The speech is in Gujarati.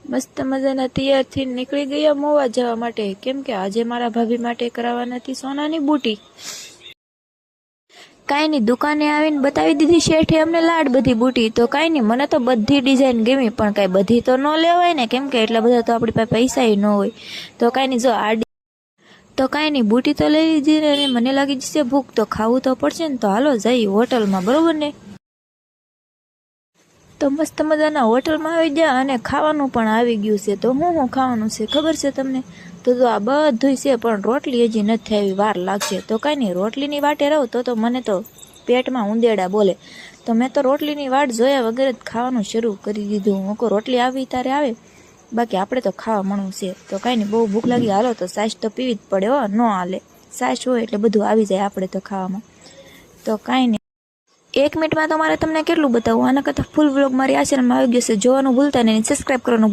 મસ્ત મજાના તૈયાર થઈને નીકળી ગયા મોવા જવા માટે, કેમ કે આજે મારા ભાભી માટે કરાવવાના હતી સોનાની બુટી. કાંઈ નહીં, દુકાને આવીને બતાવી દીધી શેઠે અમને લાડ બધી બુટી. તો કાંઈ નહીં, મને તો બધી ડિઝાઇન ગમી, પણ કાંઈ બધી તો ન લેવાય ને, કેમ કે એટલા બધા તો આપણી પાસે પૈસા ન હોય. તો કાંઈ નહીં, જો આ તો કાંઈ નહીં, બુટી તો લઈ લીધી ને, અને મને લાગી જશે ભૂખ, તો ખાવું તો પડશે ને. તો હાલો જઈએ હોટલમાં, બરોબર ને. તો મસ્ત મજાના હોટલમાં આવી ગયા અને ખાવાનું પણ આવી ગયું છે. તો હું ખાવાનું છે ખબર છે તમને? તો આ બધું છે, પણ રોટલી હજી નથી આવી, વાર લાગશે. તો કાંઈ નહીં, રોટલીની વાટે રહું તો મને તો પેટમાં ઉંદેડા બોલે. તો મેં તો રોટલીની વાટ જોયા વગર જ ખાવાનું શરૂ કરી દીધું. હું કહું રોટલી આવી ત્યારે આવે, બાકી આપણે તો ખાવા મળવું છે. તો કાંઈ નહીં, બહુ ભૂખ લાગી, હાલો તો સાસ તો પીવી જ પડે હો, ન હાલે. સાસ હોય એટલે બધું આવી જાય આપણે તો ખાવામાં. તો કાંઈ નહીં, 1 મિનિટમાં તો મારે તમને કેટલું બતાવું, આના કરતાં ફૂલ વ્લોગ મારી આ ચેનલમાં આવી જશે. જોવાનું ભૂલતા નહીં, સબસ્ક્રાઈબ કરવાનું